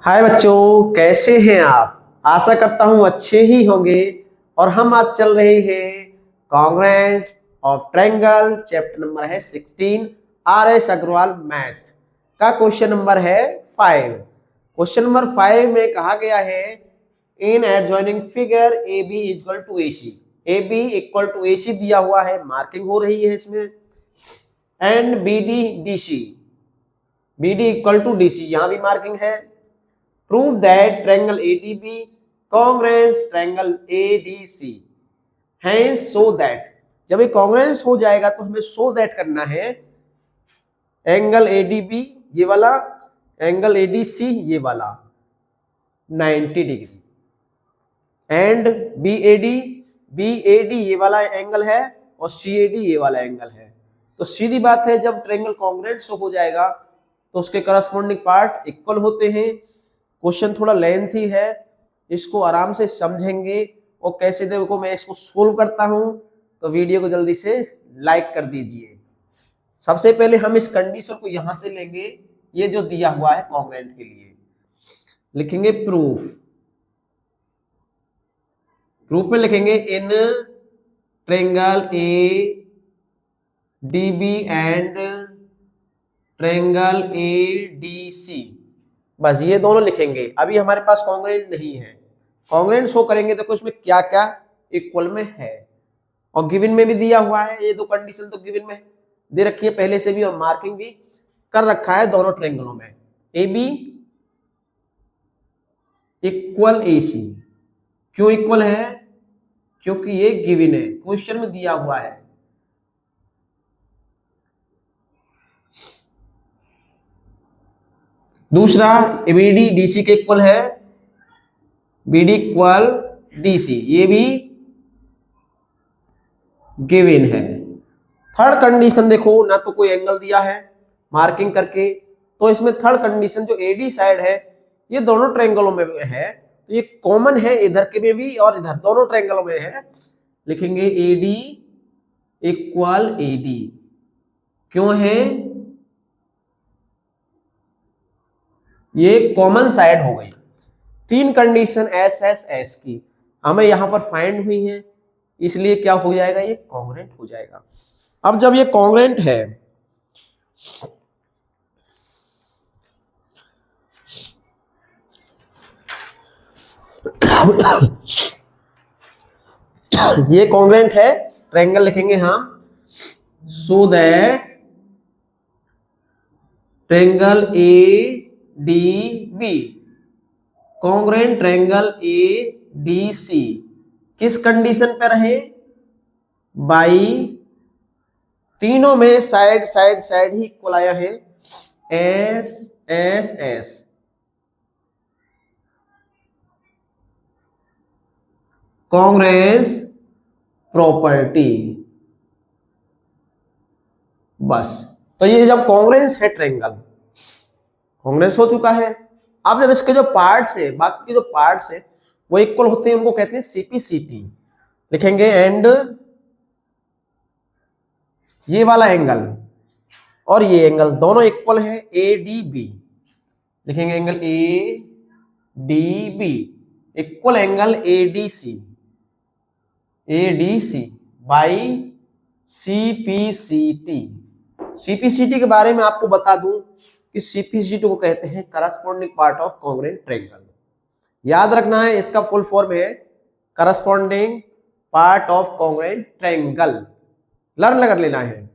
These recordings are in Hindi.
हाय बच्चों, कैसे हैं आप। आशा करता हूं अच्छे ही होंगे। और हम आज चल रहे हैं congruence of triangle, chapter number है 16, आर.एस. अग्रवाल मैथ का क्वेश्चन नंबर है 5। क्वेश्चन नंबर 5 में कहा गया है in adjoining figure A B equal to A C. A B equal to A C दिया हुआ है, मार्किंग हो रही है इसमें। And B D D C, B D equal to D C, यहां भी मार्किंग है। Prove that triangle ADB congruent triangle ADC। Hence so that, जब ये congruent हो जाएगा तो हमें so that करना है। एंगल ADB ये वाला, एंगल ADC ये वाला 90 डिग्री। एंड BAD ये वाला एंगल है और CAD ये वाला एंगल है। तो सीधी बात है, जब ट्रायंगल कॉन्ग्रुएंट हो जाएगा तो उसके करस्पॉन्डिंग पार्ट इक्वल होते हैं। क्वेश्चन थोड़ा लेंथी है, इसको आराम से समझेंगे। और कैसे देखो मैं इसको सोल्व करता हूं, तो वीडियो को जल्दी से लाइक कर दीजिए। सबसे पहले हम इस कंडीशन को यहां से लेंगे, ये जो दिया हुआ है कॉन्ग्रुएंट के लिए, लिखेंगे प्रूफ। प्रूफ में लिखेंगे in triangle A D B and triangle A D C, बस ये दोनों लिखेंगे। अभी हमारे पास कॉन्ग्रुएंट नहीं है, कॉन्ग्रुएंट शो करेंगे देखो इसमें क्या क्या इक्वल में है। और गिवन में भी दिया हुआ है, ये दो कंडीशन तो गिवन में दे रखी है पहले से भी, और मार्किंग भी कर रखा है दोनों ट्रायंगलों में। ए बी इक्वल ए सी, क्यों इक्वल है? क्योंकि ये गिवन है, क्वेश्चन में दिया हुआ है। दूसरा बीडी डीसी के इक्वल है, बीडी इक्वल डीसी, ये भी गिवन है। थर्ड कंडीशन देखो, ना तो कोई एंगल दिया है मार्किंग करके, तो इसमें थर्ड कंडीशन जो एडी साइड है ये दोनों ट्रायंगलों में है, तो ये कॉमन है इधर के में भी और इधर दोनों ट्रायंगलों में है। लिखेंगे एडी इक्वल एडी, क्यों है? ये कॉमन साइड हो गई। तीन कंडीशन एस एस एस की हमें यहां पर फाइंड हुई है, इसलिए क्या हो जाएगा? ये कॉन्ग्रुएंट हो जाएगा। अब जब ये कॉन्ग्रुएंट है, ये कॉन्ग्रुएंट है, ट्रायंगल लिखेंगे हम so that triangle A D B congruent triangle A D C किस कंडीशन पर रहे? बाई तीनों में साइड साइड साइड ही इक्वल आया है, S S S. Congruence property, बस। तो ये जब कॉन्ग्रुएंस है, ट्रायंगल कॉन्ग्रुएंस हो चुका है। अब जब इसके जो पार्ट्स है, बाकी के जो पार्ट्स है वो इक्वल होते हैं, उनको कहते हैं सीपीसीटी। लिखेंगे एंड ये वाला एंगल और ये एंगल दोनों इक्वल है ए डी बी। लिखेंगे angle A D B equal angle A D C, A D C by CPCT. CPCT के बारे में आपको बता दूं कि सीपीसीटी को कहते हैं corresponding part of congruent triangle. याद रखना है, इसका फुल फॉर्म है corresponding part of congruent triangle, learn कर लेना है।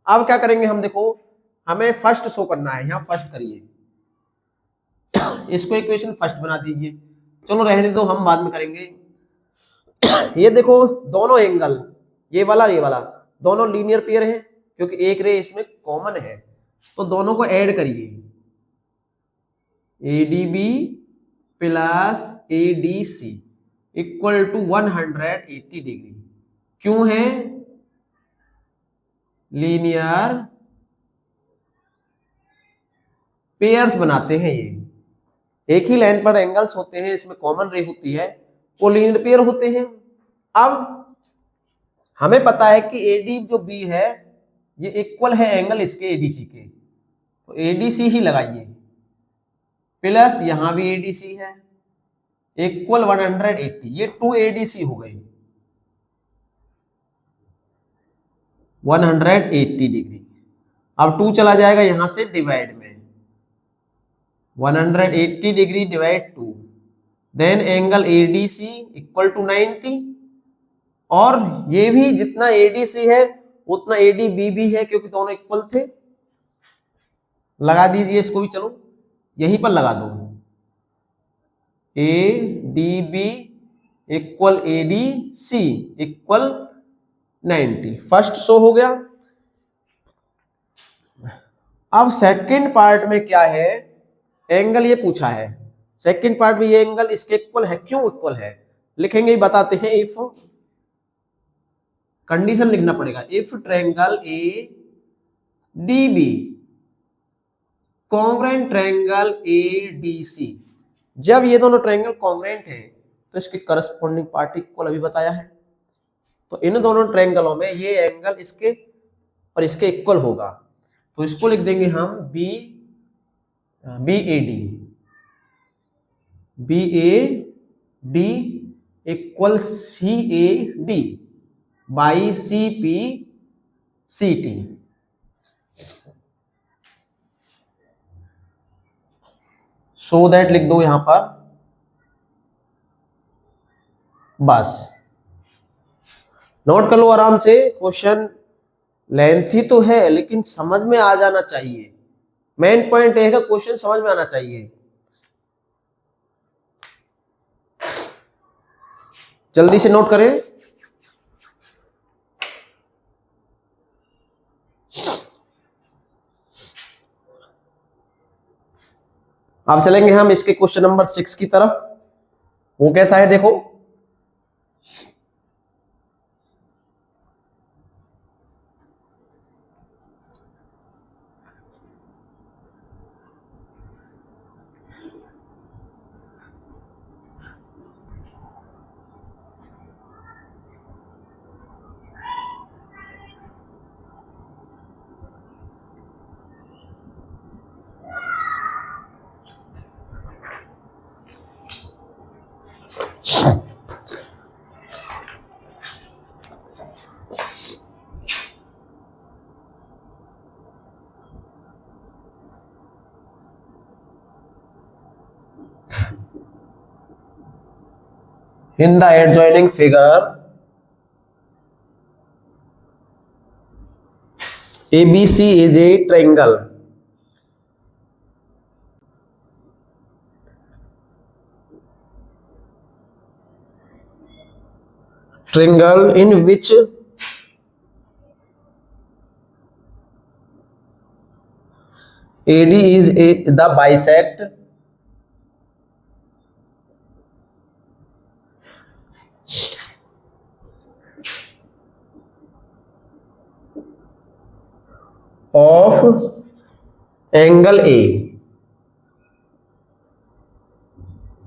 अब क्या करेंगे हम, देखो हमें फर्स्ट शो करना है, यहां फर्स्ट करिए, इसको इक्वेशन फर्स्ट बना दीजिए। चलो रहने दो, हम बाद में करेंगे। ये देखो दोनों एंगल, ये वाला ये वाला, दोनों लीनियर पेयर है, क्योंकि एक रे इसमें कॉमन है, तो दोनों को ऐड करिए। ADB plus ADC equal to 180 degree, क्यों है? लीनियर पेयर्स बनाते हैं ये, एक ही लाइन पर एंगल्स होते हैं, इसमें कॉमन रे होती है, वो लीनियर पेयर होते हैं। अब हमें पता है कि एडी जो बी है ये इक्वल है एंगल इसके एडीसी के, तो एडीसी ही लगाइए। प्लस यहां भी एडीसी है इक्वल 180, ये 2 एडीसी हो गई 180 डिग्री। अब 2 चला जाएगा यहां से डिवाइड में 180 degree divide 2, then angle ADC equal to 90, और ये भी जितना एडीसी है उतना एडीबी भी है क्योंकि दोनों इक्वल थे। लगा दीजिए इसको भी, चलो यहीं पर लगा दो, A D B equal A D C equal 90, first show हो गया। अब सेकंड पार्ट में क्या है, एंगल ये पूछा है, सेकंड पार्ट में ये एंगल इसके इक्वल है, क्यों इक्वल है लिखेंगे, बताते हैं। इफ कंडीशन लिखना पड़ेगा, if triangle A D B congruent triangle A D C, जब ये दोनों ट्रायंगल कॉन्ग्रेंट है तो इसके करस्पॉन्डिंग पार्ट इक्वल, अभी बताया है। तो इन दोनों ट्रायंगलों में ये एंगल इसके और इसके इक्वल होगा, तो इसको लिख देंगे हम B A D equal C A D by C P C T. So that लिख दो यहां पर, बस नोट कर लो आराम से। क्वेश्चन लेंथी तो है लेकिन समझ में आ जाना चाहिए, मेन पॉइंट है कि क्वेश्चन समझ में आना चाहिए। जल्दी से नोट करें। अब चलेंगे हम इसके क्वेश्चन नंबर 6 की तरफ। वो कैसा है देखो, in the adjoining figure ABC is a triangle. Triangle in which AD is the bisect of angle A.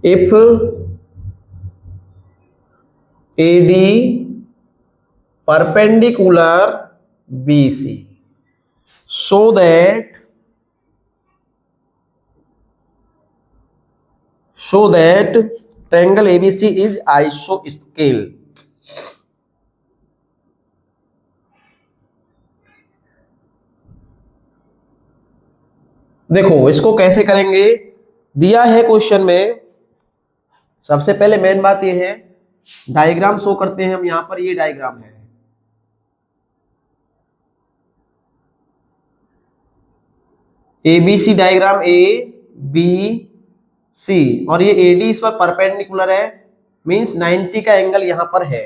If AD perpendicular BC, so that triangle ABC is isoscale. देखो इसको कैसे करेंगे, दिया है क्वेश्चन में। सबसे पहले मेन बात ये है, डायग्राम शो करते हैं हम यहां पर, ये डायग्राम है। ABC diagram, A B C, और ये एडी इस पर परपेंडिकुलर है, मींस 90 का एंगल यहां पर है,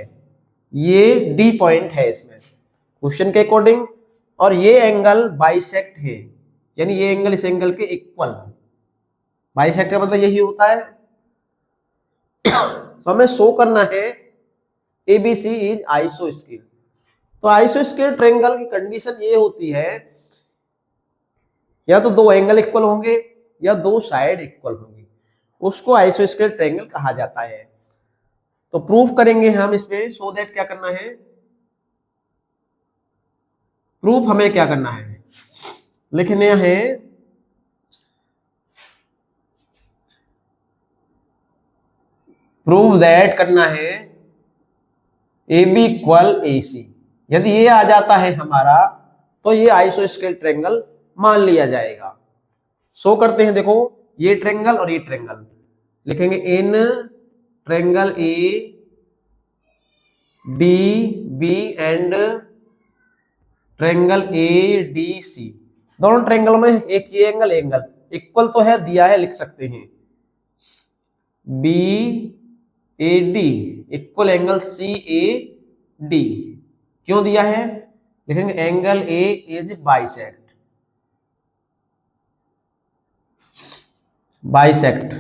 ये डी पॉइंट है इसमें क्वेश्चन के अकॉर्डिंग, और ये एंगल बाइसेक्ट है, यानी ये एंगल इस एंगल के इक्वल। बाइसेक्ट का मतलब यही होता है। तो हमें शो करना है एबीसी इज आइसोस्केल। तो आइसोस्केल ट्रायंगल की कंडीशन ये होती है, या तो दो एंगल इक्वल होंगे या दो साइड इक्वल होंगी, उसको आइसोस्केल ट्रायंगल कहा जाता है। तो प्रूफ करेंगे हम इसमें। सो दैट क्या करना है, प्रूफ हमें क्या करना है, लिखने हैं प्रूव दैट करना है ए बी इक्वल ए सी। यदि ये आ जाता है हमारा तो ये आइसोस्केल ट्रायंगल मान लिया जाएगा। शो करते हैं, देखो ये ट्रायंगल और ये ट्रायंगल, लिखेंगे in triangle A D B and triangle A D C. दोनों ट्रायंगल में एक ये एंगल इक्वल तो है, दिया है, लिख सकते हैं B A D equal angle C A D. क्यों दिया है, लिखेंगे angle A is bisect, bisect.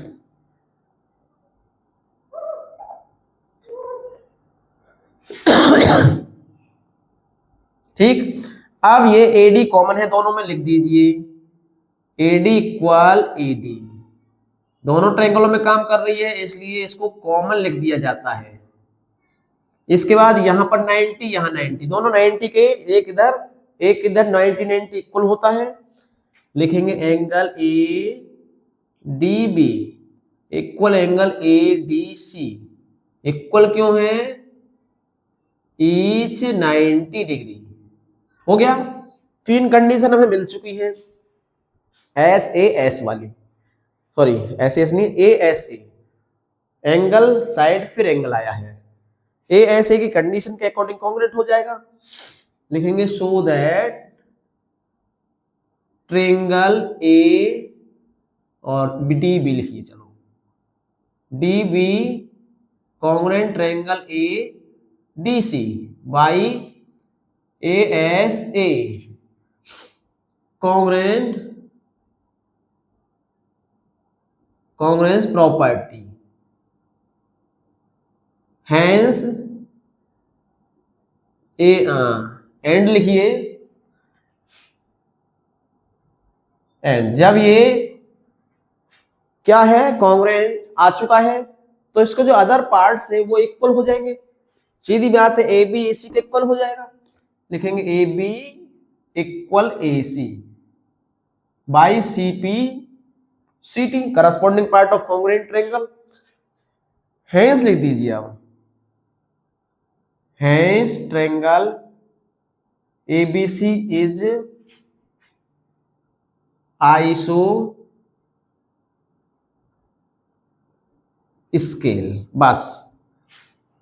ठीक, अब ये AD कॉमन है दोनों में, लिख दीजिए AD इक्वल AD। दोनों ट्रायंगलों में काम कर रही है इसलिए इसको कॉमन लिख दिया जाता है। इसके बाद यहां पर 90, यहां 90, दोनों 90 के एक इधर 90 90 इक्वल होता है। लिखेंगे angle ADB equal angle ADC। Equal क्यों है, ईच 90 डिग्री। हो गया, तीन कंडीशन हमें मिल चुकी है, SAS वाली, सॉरी SAS नहीं, ASA एंगल साइड, फिर एंगल आया है। ASA की कंडीशन के अकॉर्डिंग कॉन्ग्रुएंट हो जाएगा। लिखेंगे सो दैट ट्रायंगल A और DB लिखिए, चलो DB congruent triangle ADC by ASA congruence property, hence and लिखिए, एंड जब ये क्या है, कॉन्ग्रुएंस आ चुका है तो इसके जो अदर पार्ट्स है वो इक्वल हो जाएंगे। सीधी बात है, AB AC के इक्वल हो जाएगा। लिखेंगे AB equal AC by CP CT corresponding part of congruent triangle. Hence लिख दीजिए आप, hence triangle ABC is iso scale. बस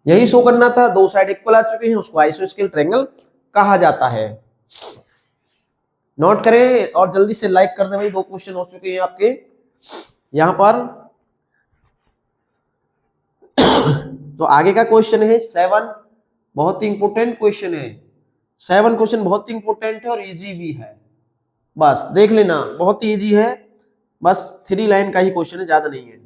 यही शो करना था, दो साइड इक्वल आ चुके हैं, उसको आइसो स्केल ट्रायंगल कहा जाता है। नोट करें और जल्दी से लाइक कर दें भाई, दो क्वेश्चन हो चुके हैं आपके यहां पर। तो आगे का क्वेश्चन है 7, बहुत ही इंपॉर्टेंट क्वेश्चन है। 7 क्वेश्चन बहुत ही इंपॉर्टेंट है और इजी भी है, बस देख लेना, बहुत ही इजी है, बस 3 लाइन का ही क्वेश्चन है, ज्यादा नहीं है।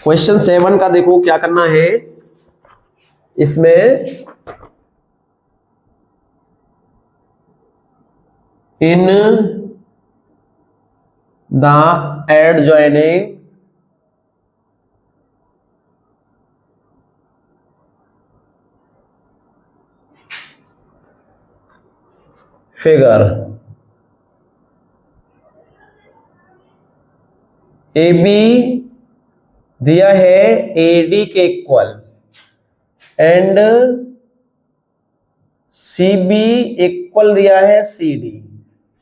क्वेश्चन 7 का देखो क्या करना है, इसमें in the adjoining figure AB दिया है AD के इक्वल एंड CB इक्वल दिया है CD।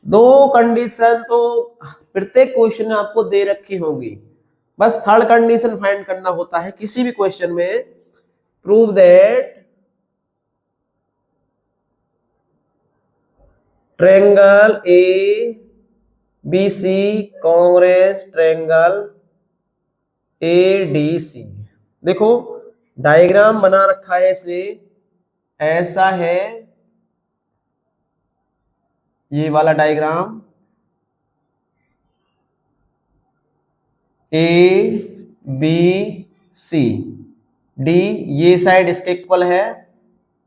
दो कंडीशन तो प्रत्येक क्वेश्चन में आपको दे रखी होंगी, बस थर्ड कंडीशन फाइंड करना होता है किसी भी क्वेश्चन में। Prove that triangle ABC congruence triangle ADC। देखो डायग्राम बना रखा है इसने, ऐसा है ये वाला डायग्राम, ABCD, ये साइड इसके इक्वल है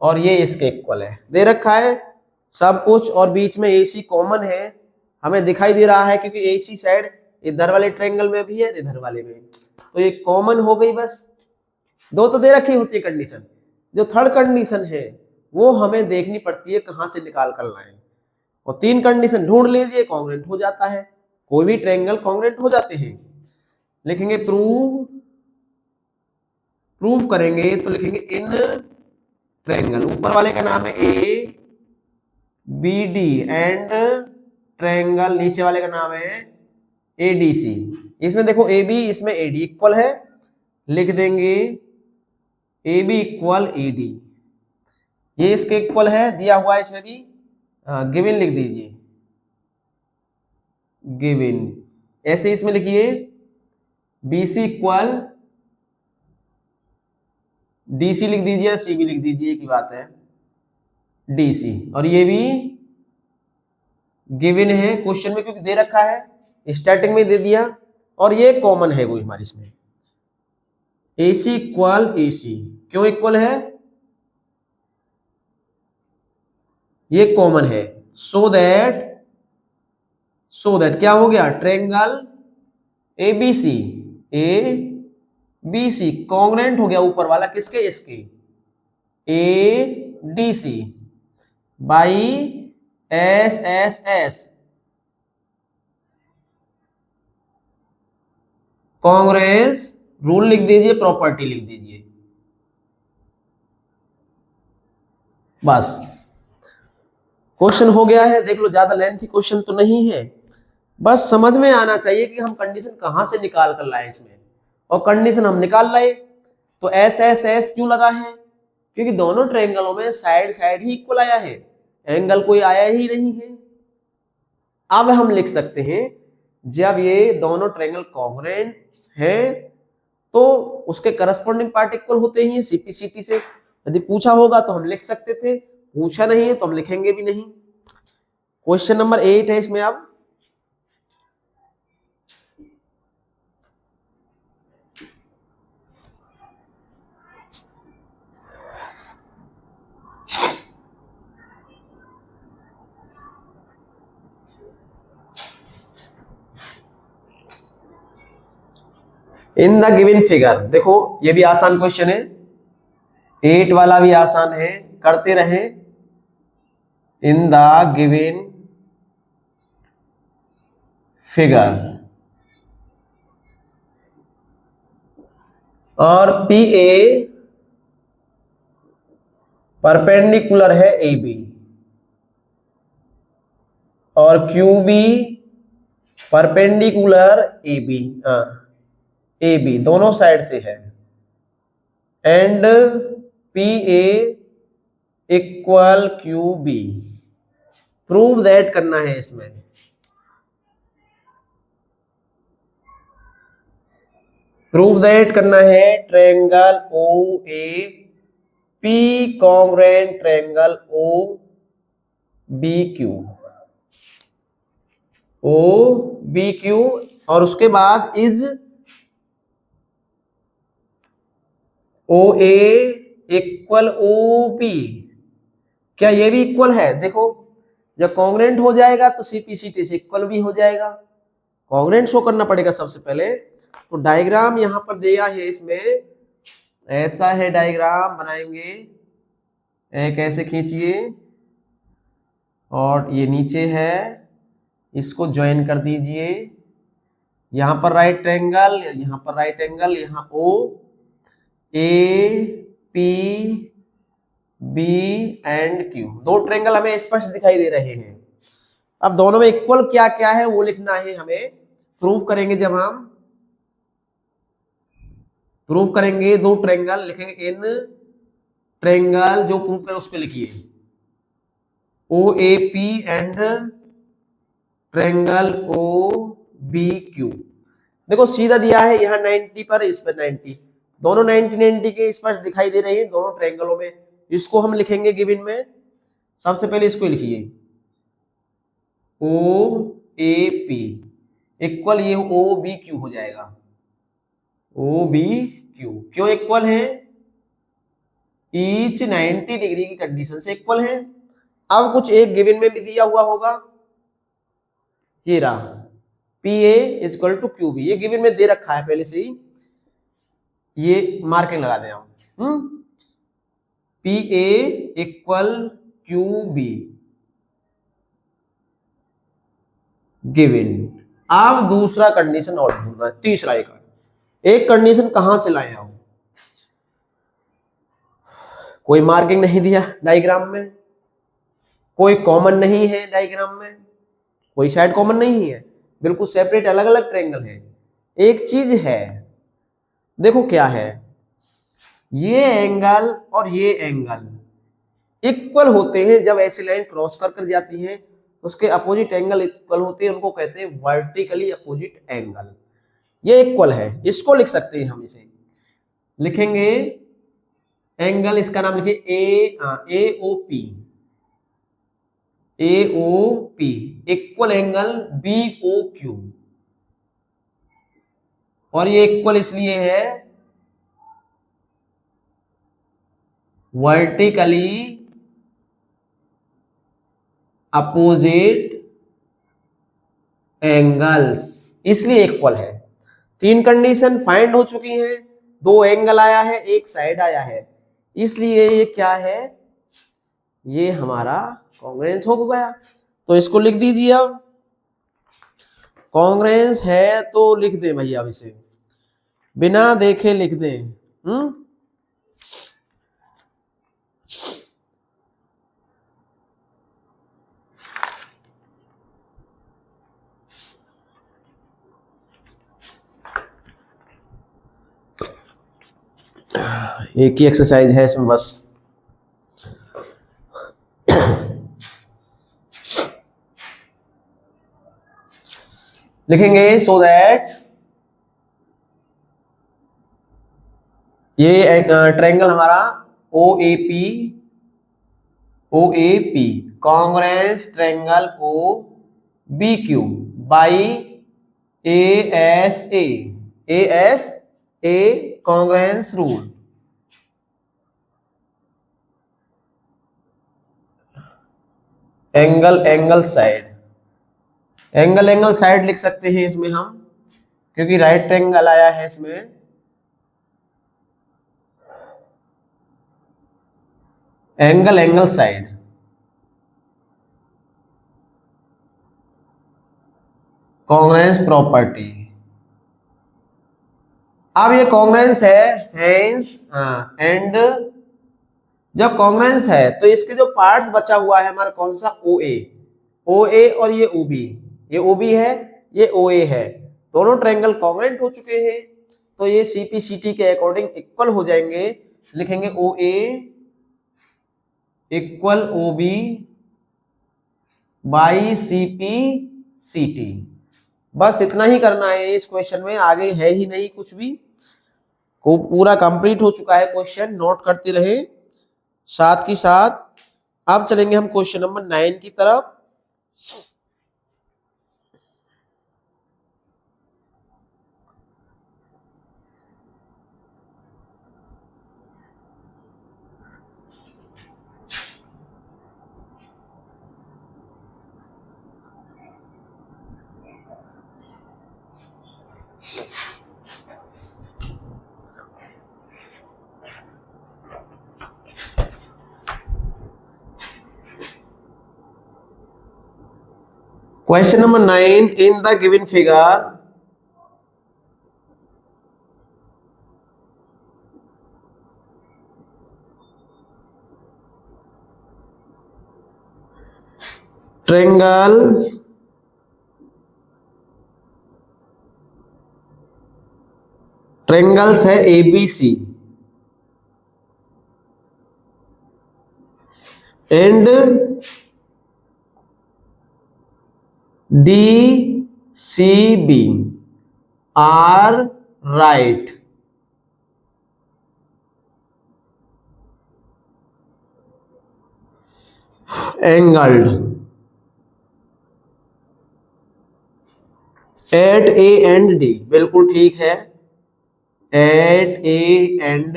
और ये इसके इक्वल है, दे रखा है सब कुछ, और बीच में AC कॉमन है, हमें दिखाई दे रहा है क्योंकि AC साइड इधर वाले ट्रायंगल में भी है इधर वाले में, तो ये कॉमन हो गई। बस दो तो दे रखी होती है कंडीशन, जो थर्ड कंडीशन है वो हमें देखनी पड़ती है कहां से निकाल कर लाए, और 3 कंडीशन ढूंढ लीजिए, कॉन्ग्रुएंट हो जाता है, कोई भी ट्रायंगल कॉन्ग्रुएंट हो जाते हैं। लिखेंगे प्रूव करेंगे तो लिखेंगे इन ट्रायंगल, ऊपर वाले का नाम है ABD एंड ट्रायंगल, नीचे वाले का नाम है ADC। इसमें देखो AB इसमें AD इक्वल है, लिख देंगे AB इक्वल AD, ये इसके इक्वल है, दिया हुआ है इसमें भी, गिवन लिख दीजिए, गिवन। ऐसे इसमें लिखिए BC इक्वल DC लिख दीजिए, CB लिख दीजिए, की बात है DC, और ये भी गिवन है क्वेश्चन में क्योंकि दे रखा है, स्टार्टिंग में दे दिया, और ये कॉमन है कोई हमारी इसमें, AC इक्वल AC, क्यों इक्वल है, ये कॉमन है, सो दैट क्या हो गया, ट्रायंगल ABC कॉन्ग्रुएंट हो गया ऊपर वाला किसके, इसके ADC by SSS, Congress rule लिख दीजिए, प्रॉपर्टी लिख दीजिए, बस क्वेश्चन हो गया है। देख लो, ज्यादा लेंथी क्वेश्चन तो नहीं है, बस समझ में आना चाहिए कि हम कंडीशन कहां से निकाल कर लाए इसमें, और कंडीशन हम निकाल लाए तो SSS क्यों लगा है, क्योंकि दोनों ट्रायंगलों में साइड ही इक्वल आया है, एंगल कोई आया ही नहीं है। अब हम लिख सकते हैं जब ये दोनों ट्रायंगल कॉन्ग्रुएंट हैं तो उसके करस्पॉन्डिंग पार्ट इक्वल होते ही हैं, CP/CT से। यदि पूछा होगा तो हम लिख सकते थे, पूछा नहीं है तो हम लिखेंगे भी नहीं। क्वेश्चन नंबर 8 है इसमें। अब इन द गिवन फिगर, देखो ये भी आसान क्वेश्चन है, 8 वाला भी आसान है, करते रहे। इन द गिवन फिगर, और PA परपेंडिकुलर है AB, और QB परपेंडिकुलर AB दोनों साइड से है, and PA equal QB। Prove that करना है इसमें, प्रूव दैट करना है triangle OAP congruent triangle OBQ, और उसके बाद इज OA इक्वल OP। क्या ये भी इक्वल है, देखो जब कॉन्ग्रुएंट हो जाएगा तो CP/CT से इक्वल भी हो जाएगा, कॉन्ग्रुएंट शो करना पड़ेगा सबसे पहले। तो डायग्राम यहां पर दिया है, इसमें ऐसा है डायग्राम बनाएंगे, एक ऐसे खींचिए और ये नीचे है, इसको ज्वाइन कर दीजिए, यहां पर राइट ट्रायंगल, यहां पर राइट एंगल, यहां OAPB एंड Q, दो ट्रायंगल हमें स्पष्ट दिखाई दे रहे हैं। अब दोनों में इक्वल क्या क्या है वो लिखना है हमें, प्रूव करेंगे जब हम प्रूव करेंगे, दो ट्रायंगल लिखेंगे, इन ट्रायंगल जो प्रूव करें उसको लिखिए, OAP एंड ट्रायंगल OBQ। देखो सीधा दिया है यहाँ 90 पर, इस पर 90, दोनों 90 के स्पष्ट दिखाई दे रहे हैं दोनों ट्रायंगलों में। इसको हम लिखेंगे गिवन में, सबसे पहले इसको लिखिए OAP इक्वल, ये OBQ हो जाएगा, OBQ क्यों इक्वल है, ईच 90 डिग्री की कंडीशन से इक्वल है। अब कुछ एक गिवन में भी दिया हुआ होगा, ये रहा P A is equal to Q B, ये गिवन में दे रखा है पहले से ही, ये मार्किंग लगा दें हम। P A equal Q be given. अब दूसरा कंडीशन और ढूंढना है, तीसरा एक कंडीशन कहां से लाए हो, कोई मार्किंग नहीं दिया डायग्राम में, कोई कॉमन नहीं है डायग्राम में, कोई साइड कॉमन नहीं है, बिल्कुल सेपरेट अलग अलग ट्रायंगल है। एक चीज है, देखो क्या है, ये एंगल और ये एंगल इक्वल होते हैं जब ऐसी लाइन क्रॉस कर कर जाती है, तो उसके अपोजिट एंगल इक्वल होते हैं, उनको कहते हैं वर्टिकली अपोजिट एंगल। ये इक्वल है, इसको लिख सकते हैं हम, इसे लिखेंगे एंगल, इसका नाम लिखिए A O P, A O P equal angle B O Q, और ये इक्वल इसलिए है वर्टिकली अपोजिट एंगल्स, इसलिए इक्वल है। तीन कंडीशन फाइंड हो चुकी हैं, दो एंगल आया है, एक साइड आया है, इसलिए ये क्या है, ये हमारा कॉन्ग्रुएंस हो गया। तो इसको लिख दीजिए, अब कॉन्ग्रुएंस है तो लिख दे भैया, अब इसे बिना देखे लिख दें। एक ही एक्सरसाइज है इसमें बस। लिखेंगे सो दैट ये ट्रायंगल हमारा O A P congruence triangle O B Q by A S A congruence rule. Angle side लिख सकते हैं इसमें हम, क्योंकि राइट ट्रायंगल आया है इसमें। Angle side, congruence property. अब ये कॉन्ग्रुएंस है हेंस एंड जब कॉन्ग्रुएंस है तो इसके जो पार्ट्स बचा हुआ है हमारा कौन सा, ओ ए और ये ओ बी, ये ओ बी है, ये ओ ए है, दोनों ट्रायंगल कॉन्ग्रुएंट हो चुके हैं, तो ये CP/CT के अकॉर्डिंग इक्वल हो जाएंगे। लिखेंगे O A equal O B by CP/CT। बस इतना ही करना है इस क्वेश्चन में, आगे है ही नहीं कुछ भी, को पूरा कंप्लीट हो चुका है क्वेश्चन, नोट करते रहे साथ की साथ। अब चलेंगे हम क्वेश्चन नंबर 9 की तरफ। Question number 9, in the given figure, triangles है ABC and DCB are right angled at A and D। बिल्कुल ठीक है, at A and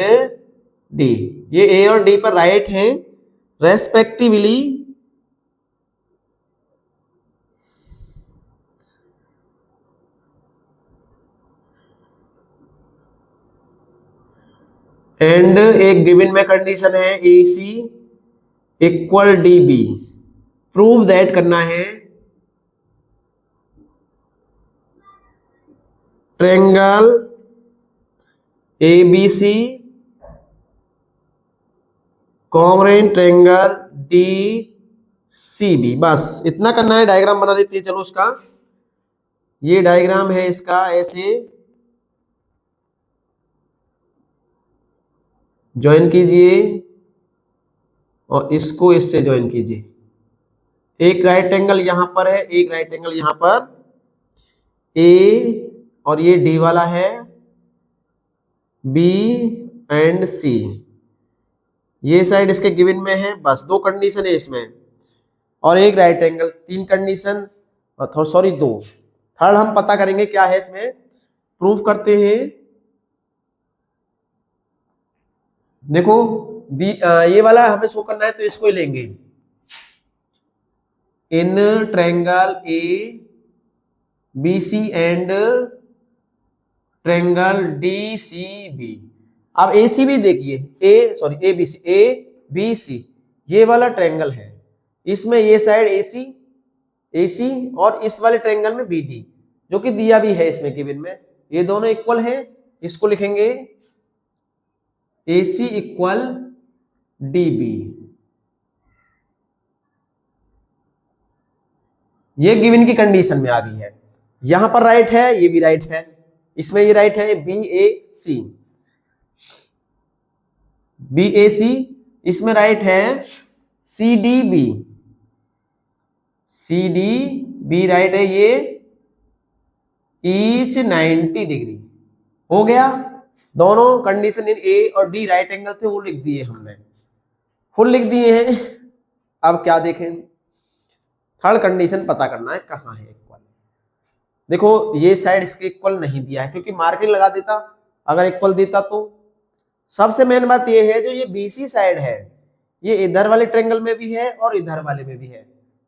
डी। ये ए और डी पर राइट हैं रेस्पेक्टिवली। एंड एक गिवन में कंडीशन है A C equal D B. Prove that करना है triangle A B C congruent triangle D C B. बस इतना करना है। डायग्राम बना देते हैं चलो उसका। ये डायग्राम है इसका, ऐसे ज्वाइन कीजिए और इसको इससे ज्वाइन कीजिए। एक राइट एंगल यहां पर है, एक राइट एंगल यहां पर, ए और ये डी वाला है, बी एंड सी। ये साइड इसके गिवन में है। बस दो कंडीशन है इसमें, और एक राइट एंगल, तीन कंडीशन, सॉरी दो। थर्ड हम पता करेंगे क्या है इसमें। प्रूफ करते हैं। देखो ये वाला हमें शो करना है तो इसको ही लेंगे। In triangle A B C and triangle D C B. अब ए सी बी देखिए, ए बी सी ये वाला ट्रायंगल है। इसमें ये साइड ए सी और इस वाले ट्रायंगल में बी डी, जो कि दिया भी है इसमें गिवन में। ये दोनों इक्वल हैं। इसको लिखेंगे ए सी इक्वल डी बी। ये गिवन की कंडीशन में आ गई है। यहां पर राइट है, ये भी राइट है, इसमें ये राइट है B A C, B A सी। इसमें राइट है C D B, C D B right है। ये ईच 90 डिग्री हो गया। दोनों कंडीशन इन ए और डी राइट एंगल थे, वो लिख दिए हमने, फुल लिख दिए हैं। अब क्या देखें, थर्ड कंडीशन पता करना है कहां है इक्वल। देखो ये साइड इसके इक्वल नहीं दिया है, क्योंकि मार्किंग लगा देता अगर इक्वल देता तो। सबसे मेन बात ये है, जो ये बीसी साइड है ये इधर वाले ट्रायंगल में भी है और इधर वाले में भी है,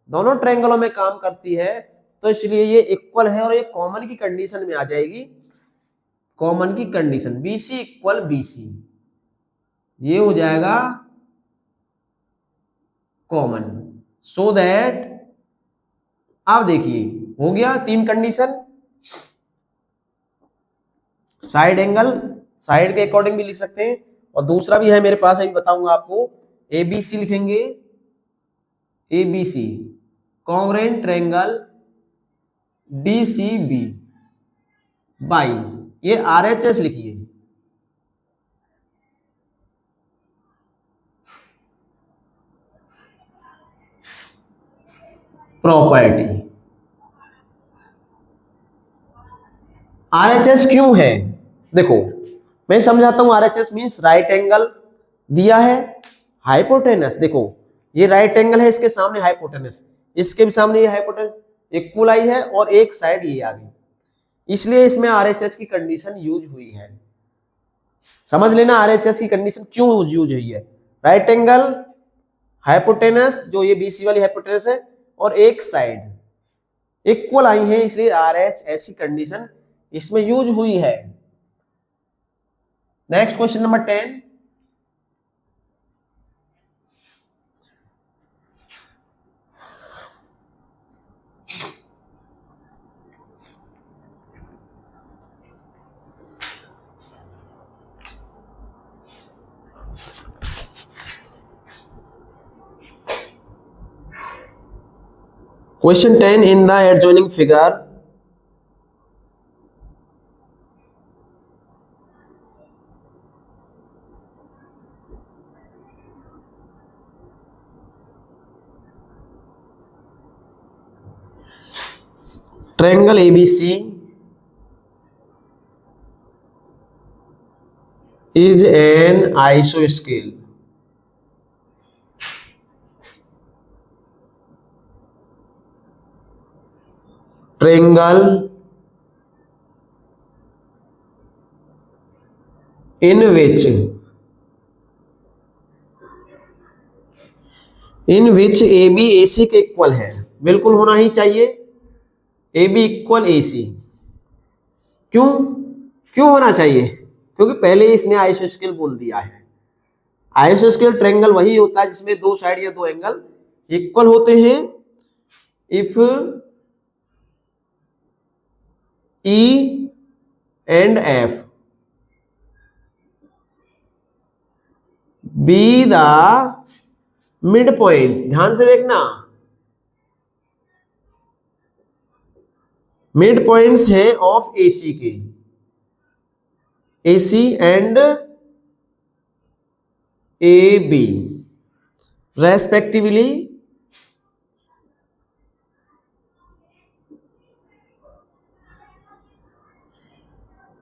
दोनों ट्रायंगलों में काम करती है, तो इसलिए ये इक्वल है और ये कॉमन की कंडीशन में आ जाएगी। कॉमन की कंडीशन बीसी इक्वल बीसी, ये हो जाएगा कॉमन। सो दैट आप देखिए हो गया तीन कंडीशन। साइड एंगल साइड के अकॉर्डिंग भी लिख सकते हैं, और दूसरा भी है मेरे पास, अभी बताऊंगा आपको। एबीसी लिखेंगे, ABC congruent triangle DCB by, ये आरएचएस लिखिए, प्रॉपर्टी। आरएचएस क्यों है देखो मैं समझाता हूं। आरएचएस मींस राइट एंगल दिया है, हाइपोटेनस, देखो ये राइट एंगल है, इसके सामने हाइपोटेनस, इसके भी सामने ये हाइपोटेनस इक्वल आई है, और एक साइड ये आ गई, इसलिए इसमें आरएचएस की कंडीशन यूज हुई है। समझ लेना आरएचएस की कंडीशन क्यों यूज हुई है। राइट एंगल, हाइपोटेनस, जो ये बीसी वाली हाइपोटेनस है, और एक साइड इक्वल आई है, इसलिए आरएचएस की कंडीशन इसमें यूज हुई है। Next question number 10। Question 10, in the adjoining figure triangle ABC is an isoscale. Triangle in which in which A B A C के इक्वल है, बिल्कुल होना ही चाहिए ए बी इक्वल ए सी। क्यों क्यों होना चाहिए? क्योंकि पहले ही इसने आइसोस्केल बोल दिया है। आइसोस्केल ट्रायंगल वही होता है जिसमें दो साइड या दो एंगल इक्वल होते हैं। If E and F be the mid point, ध्यान से देखना, मिड पॉइंट्स हैं ऑफ एसी के, AC and A B respectively,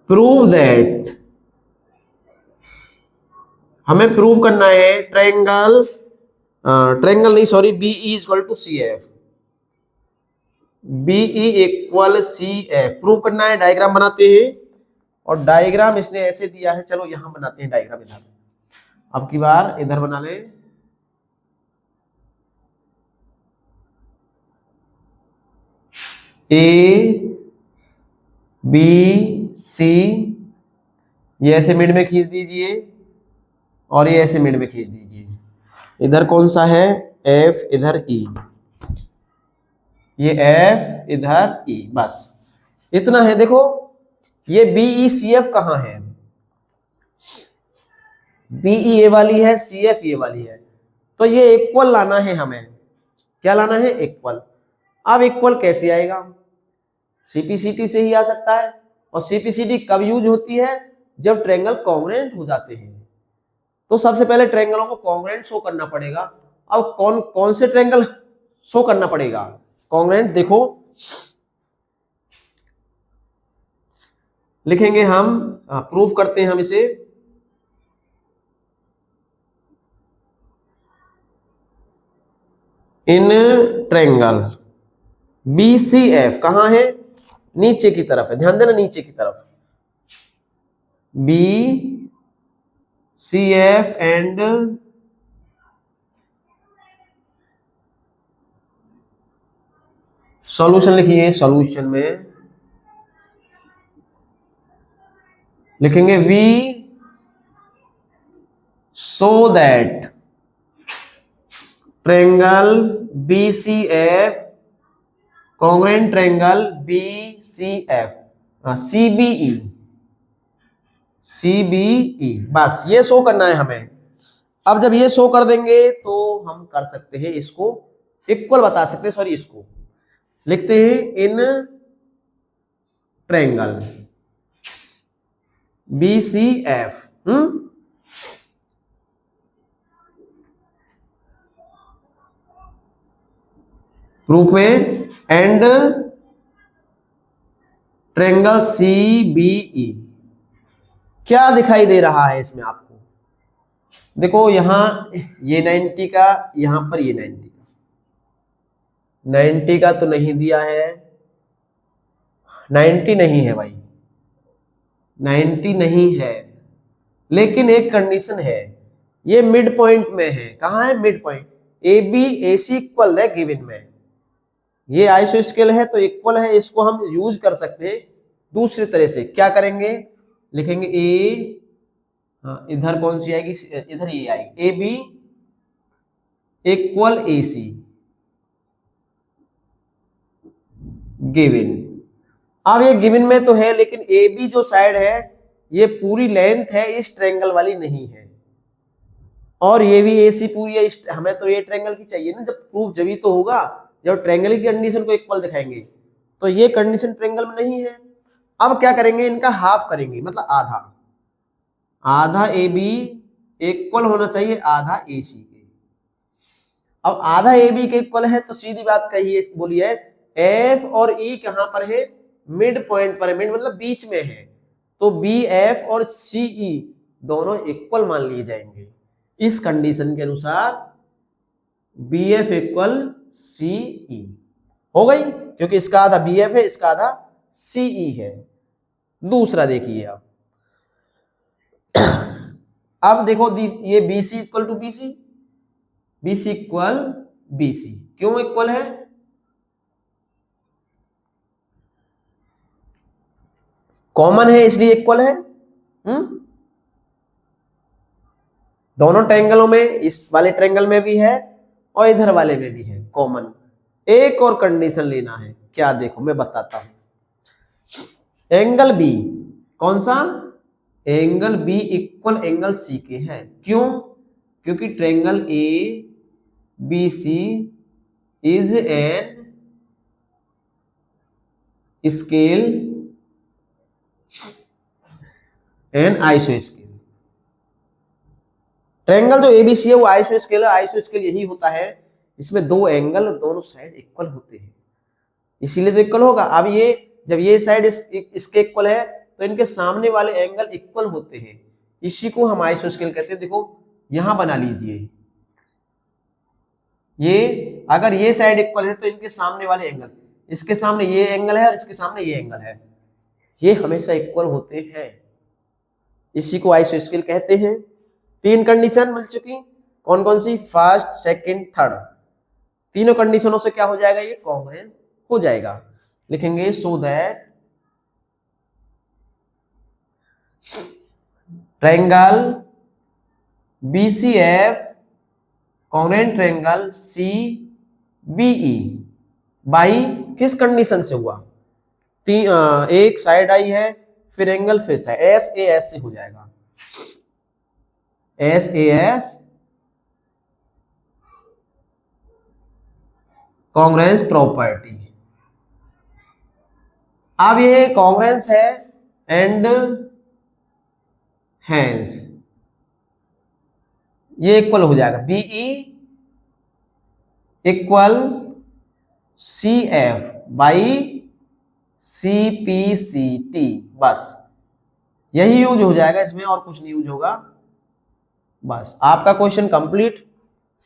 prove that, हमें प्रूव करना है ट्रायंगल, ट्रायंगल नहीं sorry, B E equal to C F, BE equal C F prove करना है। डायग्राम बनाते हैं, और डायग्राम इसने ऐसे दिया है, चलो यहां बनाते हैं डायग्राम। इधर अब की बार इधर बना ले, ए बी सी, ये ऐसे मिड में खींच दीजिए और ये ऐसे मिड में खींच दीजिए। इधर कौन सा है? एफ, इधर ई, ये एफ इधर ई, बस इतना है। देखो ये बीई सी एफ कहां है? बीई ए वाली है, सी एफ ये वाली है, तो ये इक्वल लाना है हमें। क्या लाना है? इक्वल। अब इक्वल कैसे आएगा? सीपीसीटी से ही आ सकता है। और सीपीसीटी कब यूज होती है? जब ट्रायंगल कॉन्ग्रुएंट हो जाते हैं। तो सबसे पहले ट्रायंगलों को कॉन्ग्रुएंट शो करना पड़ेगा। अब कौन कौन से ट्रायंगल शो करना पड़ेगा कॉन्ग्रुएंट? देखो लिखेंगे हम, प्रूव करते हैं हम इसे। In triangle B C F कहां है? नीचे की तरफ है, ध्यान देना, नीचे की तरफ। B C F and solution लिखिए। सॉल्यूशन में लिखेंगे we so that triangle B C F congruent triangle B C F CBE, CBE, बस ये शो करना है हमें। अब जब ये शो कर देंगे तो हम कर सकते हैं इसको इक्वल बता सकते हैं। सॉरी, इसको लिखते हैं in triangle B C F, proof में, and triangle C B E. क्या दिखाई दे रहा है इसमें आपको? देखो यहां ये 90 का, यहां पर ये 90 का, 90 का तो नहीं दिया है, 90 नहीं है भाई, 90 नहीं है, लेकिन एक कंडीशन है, ये मिड पॉइंट में है। कहां है? Mid point. A B A C equal है गिवन में, ये आइसोस्केल है तो इक्वल है। इसको हम यूज कर सकते हैं दूसरी तरह से। क्या करेंगे? लिखेंगे ए, इधर कौन सी आएगी? इधर ये आएगी, A B equal A C given. अब ये गिवन में तो है, लेकिन ए बी जो साइड है ये पूरी लेंथ है, इस ट्रायंगल वाली नहीं है। और ये भी ए सी पूरी है, हमें तो ये ट्रायंगल की चाहिए ना। जब प्रूफ जब तो होगा जब ट्रायंगल की कंडीशन को इक्वल दिखाएंगे, तो ये कंडीशन ट्रायंगल में नहीं है। अब क्या करेंगे? इनका हाफ करेंगे, मतलब आधा। आधा ए बी इक्वल होना चाहिए आधा ए सी के। अब आधा ए बी के इक्वल है तो सीधी बात कही है, बोलिए एफ और ई कहां पर है? मिड पॉइंट पर है। मिड मतलब बीच में है, तो बी एफ और सी ई दोनों इक्वल मान लिए जाएंगे। इस कंडीशन के अनुसार बी एफ इक्वल सी ई हो गई, क्योंकि इसका आधा बी एफ है, इसका आधा सी ई है। दूसरा देखिए अब देखो ये B C equal to B C, BC equal BC। क्यों इक्वल है? कॉमन है इसलिए इक्वल है। दोनों ट्रायंगलों में, इस वाले ट्रायंगल में भी है और इधर वाले में भी है कॉमन। एक और कंडीशन लेना है, क्या देखो मैं बताता हूं। एंगल बी, कौन सा? Angle B equal angle C के है। क्यों? क्योंकि triangle A B C is an scale an आइसो स्केल। ट्रायंगल जो एबीसी है वो आइसो स्केल है। आइसो स्केल यही होता है इसमें दो एंगल दोनों साइड इक्वल होते हैं, इसीलिए तो इक्वल होगा। अब ये जब ये साइड इसके इक्वल है तो इनके सामने वाले एंगल इक्वल होते हैं, इसी को हम आइसो स्केल कहते हैं। देखो यहां बना लीजिए, ये अगर ये साइड इक्वल है तो इनके सामने वाले एंगल, इसके सामने ये एंगल है और इसके सामने ये एंगल है, ये हमेशा इक्वल होते हैं, इसी को आइसो स्केल कहते हैं। तीन कंडीशन मिल चुकी, कौन कौन सी? First, second, third. तीनों कंडीशनों से क्या हो जाएगा? ये कॉन्ग्रुएंट हो जाएगा। लिखेंगे सो that triangle BCF congruent triangle CBE by किस कंडीशन से हुआ? एक साइड आई है, फिर एंगल, फिर साइड, SAS से हो जाएगा। SAS congruence property. अब ये कॉन्ग्रुएंस है एंड हैंस ये इक्वल हो जाएगा। BE equal CF by CPCT, बस यही यूज हो जाएगा इसमें, और कुछ नहीं यूज होगा। बस आपका क्वेश्चन कंप्लीट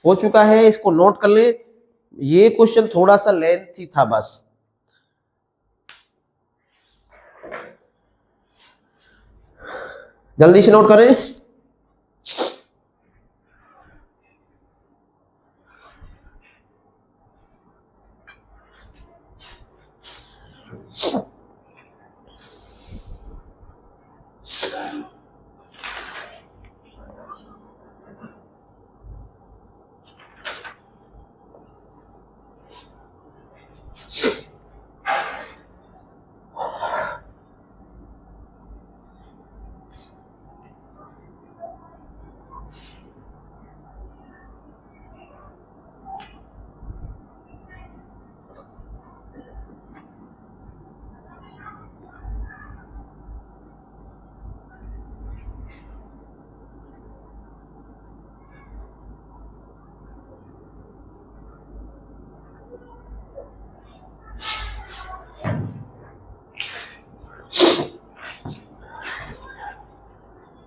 हो चुका है, इसको नोट कर ले। ये क्वेश्चन थोड़ा सा लेंथी था, बस जल्दी से नोट करें।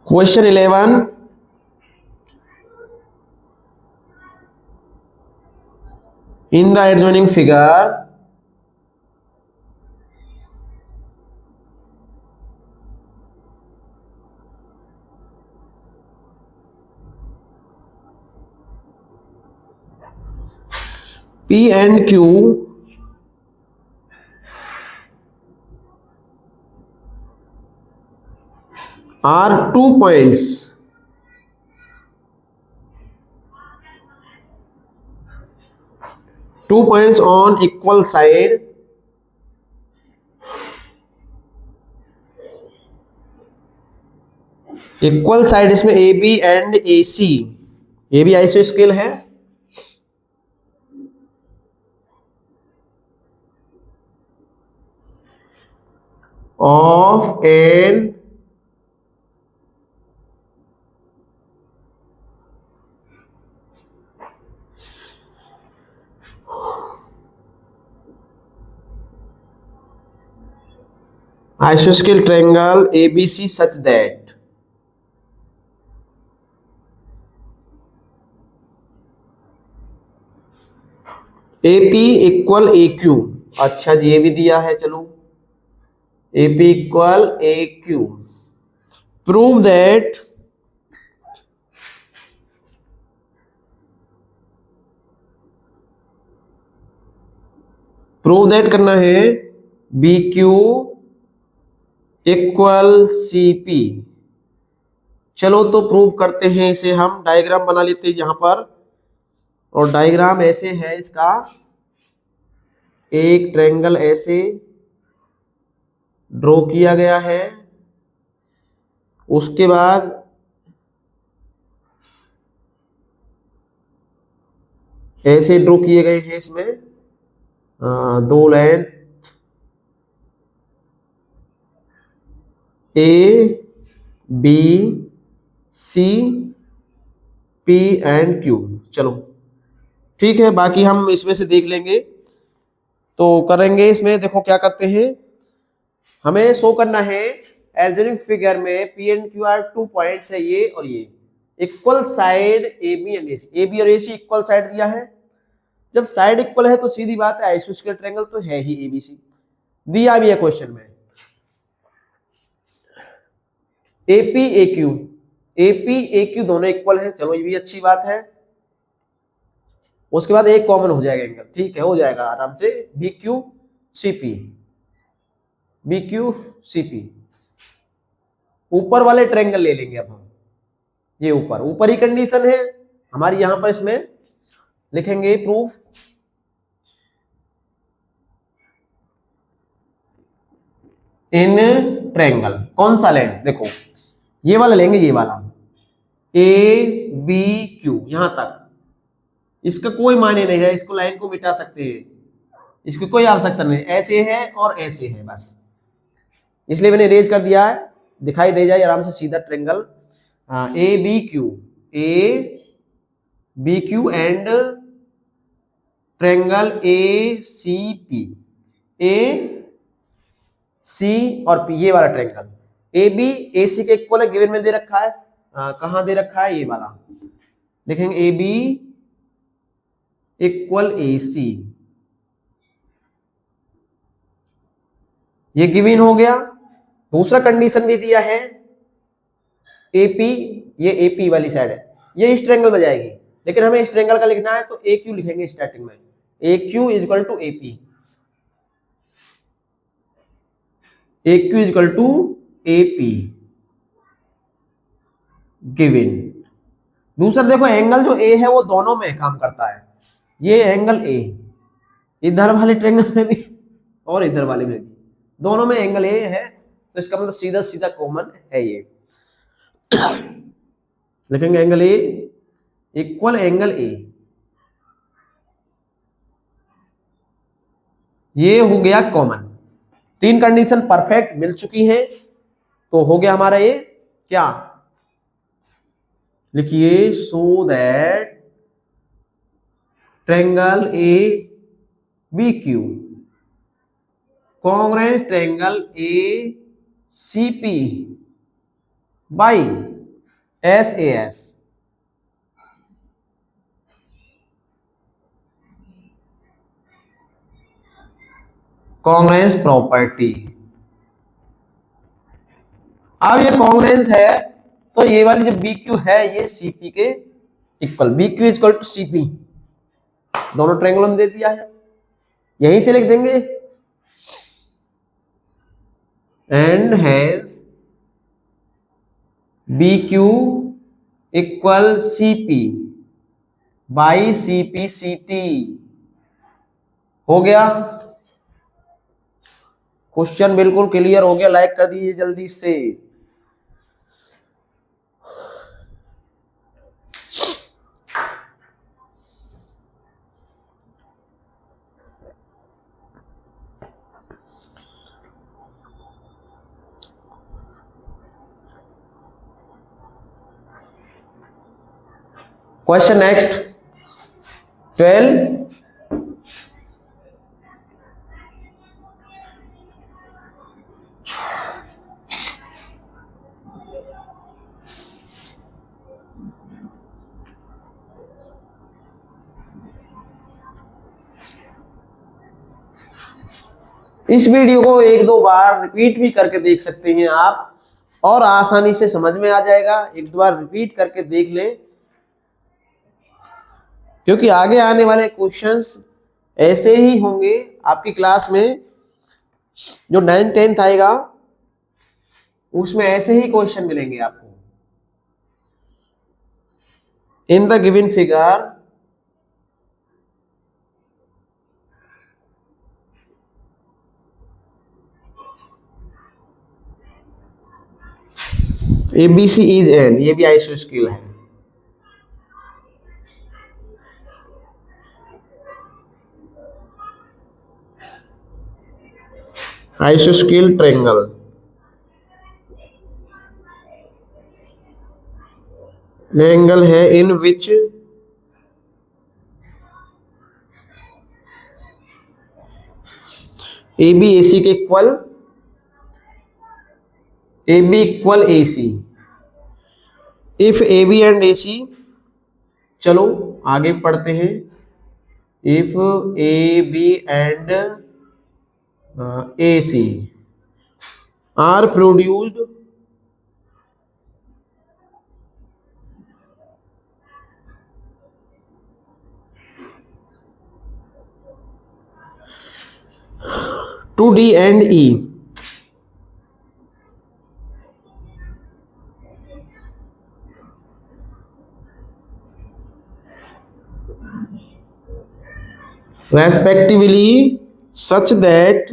Question 11. In the adjoining figure, P and Q are 2 points on equal side इसमें AB एंड AC, ये भी आइसो स्केल है। Of an isosceles triangle ABC such that AP equal AQ। अच्छा जी, ये भी दिया है, चलो AP equal AQ। Prove that prove that करना है B Q equal C P. चलो तो प्रूव करते हैं इसे, हम डायग्राम बना लेते हैं यहां पर। और डायग्राम ऐसे है इसका, एक ट्रायंगल ऐसे ड्रॉ किया गया है, उसके बाद ऐसे ड्रॉ किए गए हैं इसमें दो line A B C P and Q. चलो ठीक है, बाकी हम इसमें से देख लेंगे। तो करेंगे इसमें, देखो क्या करते हैं, हमें शो करना है एल्जेब्रिक फिगर में P and Q are 2 points है, ये और ये equal side A B and A C. A B और ए सी इक्वल साइड दिया है। जब साइड इक्वल है तो सीधी बात है आइसोस्केलेस ट्रायंगल तो है ही एबीसी। दिया भी है क्वेश्चन में एपी ए क्यू दोनों इक्वल है, चलो ये भी अच्छी बात है। उसके बाद एक कॉमन हो जाएगा एंगल, ठीक है, हो जाएगा आराम से, बी क्यू सी पी। ऊपर वाले ट्रायंगल ले लेंगे अब हम, ये ऊपर ही कंडीशन है हमारी, यहां पर इसमें लिखेंगे प्रूफ इन ट्रायंगल। कौन सा लें, देखो ये वाला लेंगे, ये वाला ए बी क्यू यहां तक। इसका कोई मायने नहीं है, इसको लाइन को मिटा सकते हैं, इसकी कोई आवश्यकता नहीं, ऐसे है और ऐसे है बस, इसलिए मैंने रेज कर दिया है, दिखाई दे जाए आराम से सीधा triangle A B Q and triangle A C P. A C और पी, ये वाला triangle A B A C के इक्वल है, गिवन में दे रखा है, कहां दे रखा है, ये वाला लिखेंगे ए बी इक्वल ए सी, ये गिवन हो गया। दूसरा कंडीशन भी दिया है एपी, ये एपी वाली साइड है, ये इस ट्रायंगल में जाएगी, लेकिन हमें इस ट्रायंगल का लिखना है तो ए क्यू लिखेंगे स्टार्टिंग में, A Q is equal to AP, A Q is equal to AP given. दूसरा देखो एंगल जो ए है वो दोनों में काम करता है, ये एंगल ए इधर वाले ट्रायंगल में भी और इधर वाले में भी, दोनों में एंगल ए है, तो इसका मतलब सीधा सीधा कॉमन है ये। लिखेंगे एंगल ए इक्वल एंगल ए, ये हो गया कॉमन। तीन कंडीशन परफेक्ट मिल चुकी है, तो हो गया हमारा ये क्या, लिखिए so that triangle A B Q congruent triangle A C P by S A S. Congruence property. अब ये कॉन्ग्रुएंस है तो ये वाली जो बी क्यू है ये सीपी के इक्वल, B Q is equal to CP, दोनों ट्रायंगल में दे दिया है, यहीं से लिख देंगे and hence B Q equal CP by CP C T. हो गया, क्वेश्चन बिल्कुल क्लियर हो गया, लाइक कर दीजिए जल्दी से। Question next 12। इस वीडियो को एक दो बार रिपीट भी करके देख सकते हैं आप, और आसानी से समझ में आ जाएगा, एक दो बार रिपीट करके देख लें, क्योंकि आगे आने वाले क्वेश्चंस ऐसे ही होंगे आपकी क्लास में, जो 9th 10th आएगा उसमें ऐसे ही क्वेश्चन मिलेंगे आपको। In the given figure ABC is an, ये भी आइसो स्केल है। आइसो स्केल ट्रायंगल, ट्रायंगल है इन विच AB AC के equal, AB equal AC, if AB and AC, चलो आगे पढ़ते हैं। If AB and AC are produced to D and E, respectively such that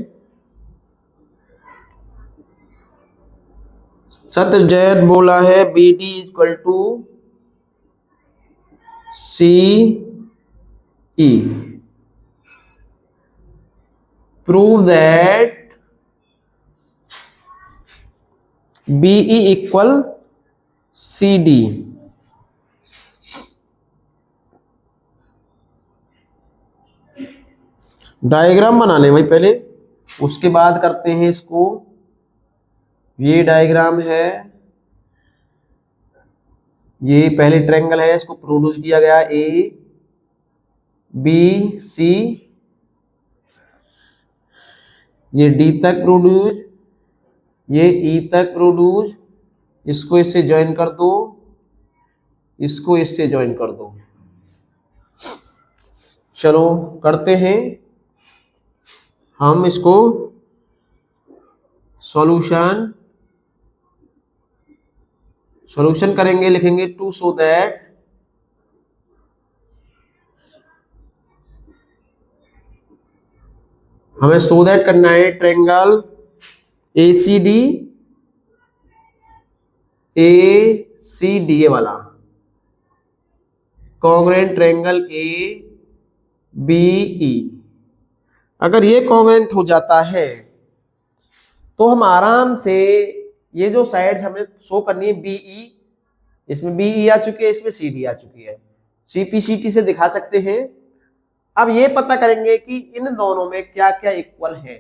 सत्यजैद बोला है BD equal to CE, prove that BE equal CD। Diagram बना लें भाई पहले, उसके बाद करते हैं इसको। ये डायग्राम है, ये पहले ट्रायंगल है, इसको प्रोड्यूस किया गया ABC, ये D तक प्रोड्यूस, ये E तक प्रोड्यूस, इसको इससे ज्वाइन कर दो, इसको इससे ज्वाइन कर दो। चलो करते हैं हम इसको सॉल्यूशन करेंगे, लिखेंगे टू सो दैट हमें सो दैट करना है ट्रायंगल ACD वाला कॉन्ग्रुएंट ट्रायंगल ABE। अगर ये कॉन्ग्रुएंट हो जाता है तो हम आराम से ये जो साइड्स हमें शो करनी है BE, इसमें BE आ चुकी है, इसमें CD आ चुकी है, CPCT से दिखा सकते हैं। अब ये पता करेंगे कि इन दोनों में क्या क्या इक्वल है,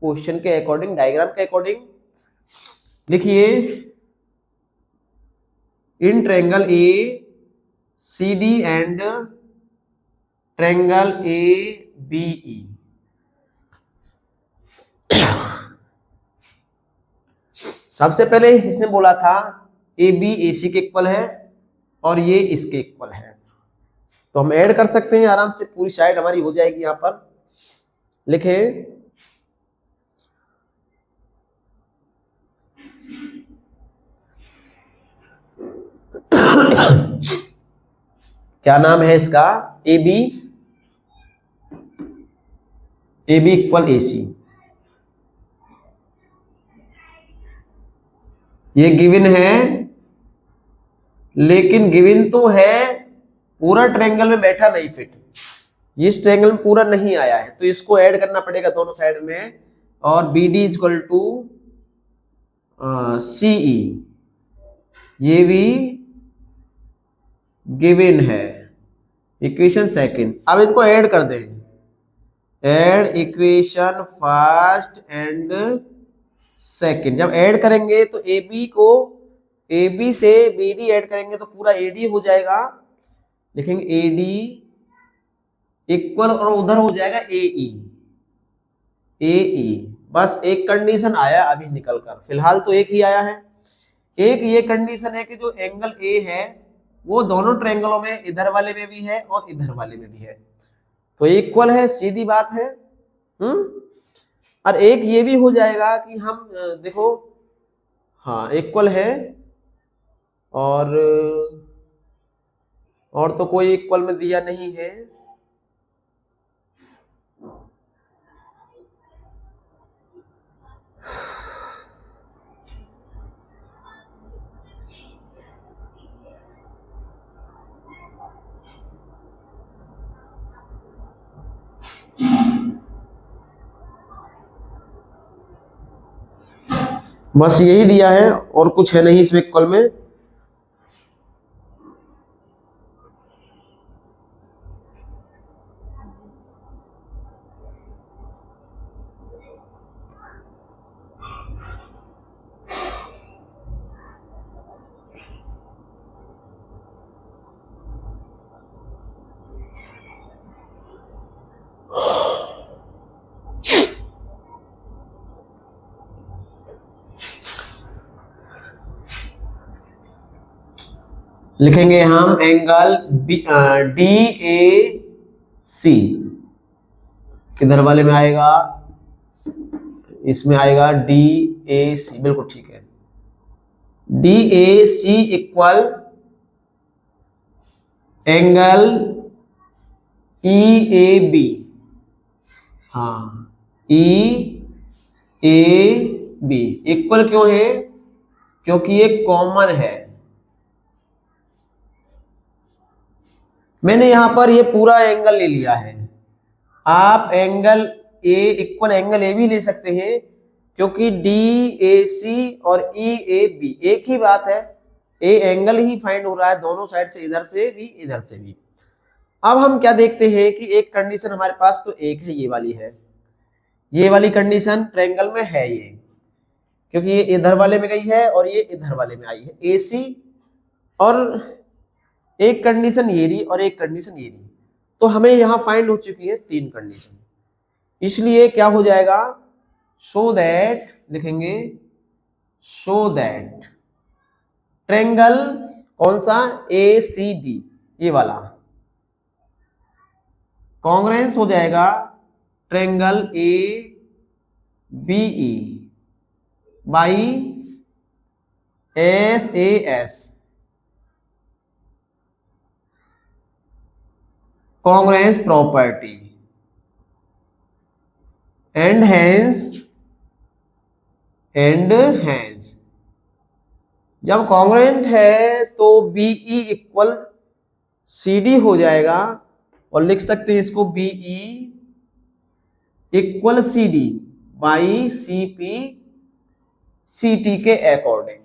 क्वेश्चन के अकॉर्डिंग, डायग्राम के अकॉर्डिंग। लिखिए in triangle ACD and triangle ABE सबसे पहले इसने बोला था AB AC के इक्वल है और ये इसके इक्वल है, तो हम ऐड कर सकते हैं आराम से, पूरी साइड हमारी हो जाएगी। यहां पर लिखे क्या नाम है इसका, AB इक्वल AC। ये गिवन है, लेकिन गिवन तो है, पूरा ट्रायंगल में बैठा नहीं फिट, इस ट्रायंगल में पूरा नहीं आया है, तो इसको ऐड करना पड़ेगा दोनों साइड में। और BD इक्वल टू CE, ये भी गिवन है, इक्वेशन सेकंड। अब इनको ऐड कर दें, add equation first and second. जब ऐड करेंगे तो AB से BD ऐड करेंगे तो पूरा AD हो जाएगा, लिखेंगे AD इक्वल, और उधर हो जाएगा AE। बस एक कंडीशन आया अभी निकल कर, फिलहाल तो एक ही आया है। एक ये कंडीशन है कि जो एंगल A है वो दोनों ट्रायंगलों में, इधर वाले में भी है और इधर वाले में भी है, तो इक्वल है, सीधी बात है। और एक ये भी हो जाएगा कि हम देखो, हाँ इक्वल है, और तो कोई इक्वल में दिया नहीं है। बस यही दिया है और कुछ है नहीं इसमें इक्वल में। लिखेंगे हम एंगल डी ए सी, किधर वाले में आएगा, इसमें आएगा डी ए सी, बिल्कुल ठीक है। D A C equal angle E A B. हाँ, ई ए बी इक्वल क्यों है? क्योंकि ये कॉमन है। मैंने यहां पर ये पूरा एंगल ले लिया है। आप एंगल ए इक्वल एंगल ए भी ले सकते हैं, क्योंकि डी ए सी और ई ए बी एक ही बात है। ए एंगल ही फाइंड हो रहा है दोनों साइड से, इधर से भी इधर से भी। अब हम क्या देखते हैं कि एक कंडीशन हमारे पास तो एक है, ये वाली है, ये वाली कंडीशन ट्रायंगल में है ये, क्योंकि ये इधर वाले में गई है और ये इधर वाले में आई है ए सी, और एक कंडीशन ये रही और एक कंडीशन ये रही। तो हमें यहां फाइंड हो चुकी है तीन कंडीशन, इसलिए क्या हो जाएगा, सो दैट, लिखेंगे सो दैट ट्रायंगल कौन सा, ए सी डी, ये वाला कॉन्ग्रुएंस हो जाएगा triangle A B E by S A S, congruence property, and hence जब कॉन्ग्रुएंट है तो BE इक्वल CD हो जाएगा, और लिख सकते हैं इसको BE equal CD by CP CT के अकॉर्डिंग।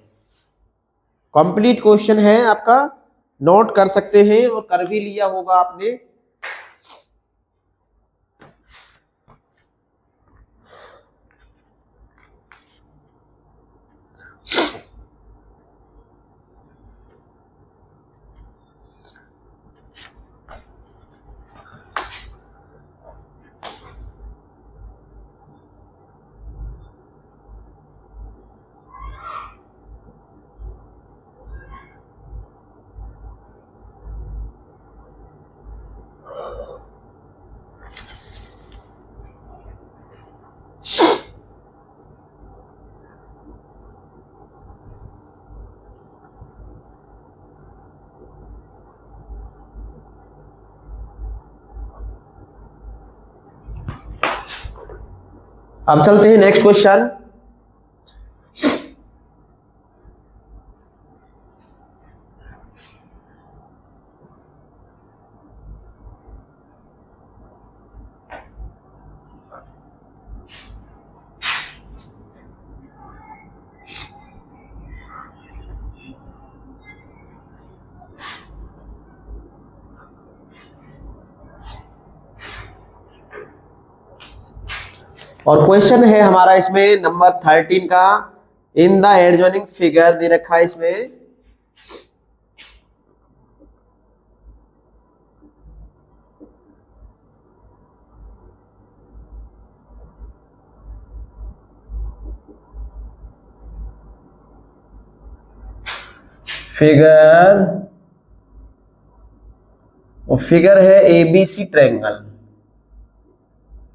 कंप्लीट क्वेश्चन है आपका, नोट कर सकते हैं और कर भी लिया होगा आपने। अब चलते हैं नेक्स्ट क्वेश्चन। और क्वेश्चन है हमारा इसमें नंबर 13 का, इन द एडजॉइनिंग फिगर दे रखा है इसमें, फिगर है ABC triangle.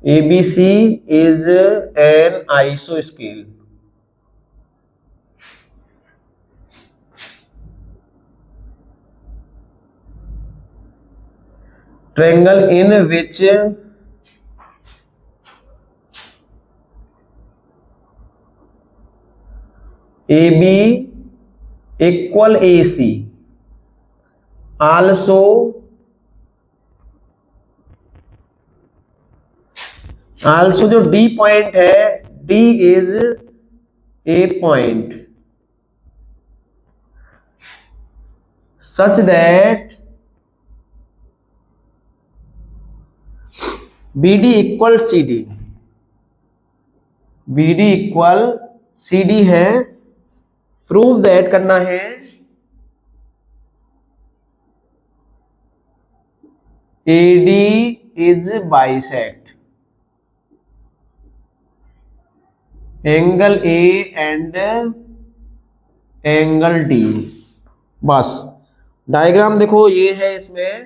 ABC is an isoscale. Triangle in which AB equal AC also जो D पॉइंट है, D is a point such that BD equal CD, BD equal CD है, प्रूव दैट करना है AD is bisect angle A and angle D। बस डायग्राम देखो ये है, इसमें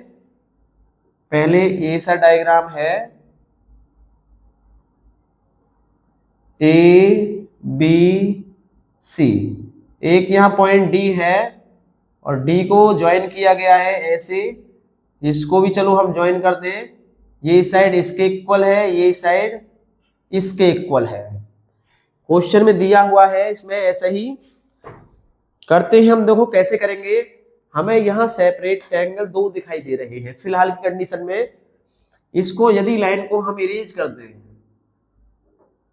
पहले ये सा डायग्राम है, ABC, एक यहां पॉइंट D है और D को ज्वाइन किया गया है ऐसे, इसको भी चलो हम ज्वाइन कर दें, ये साइड इसके इक्वल है, ये साइड इसके इक्वल है, क्वेश्चन में दिया हुआ है, इसमें ऐसा ही करते हैं हम। देखो कैसे करेंगे, हमें यहाँ सेपरेट ट्रायंगल दो दिखाई दे रहे हैं फिलहाल की कंडीशन में, इसको यदि लाइन को हम इरेज कर दें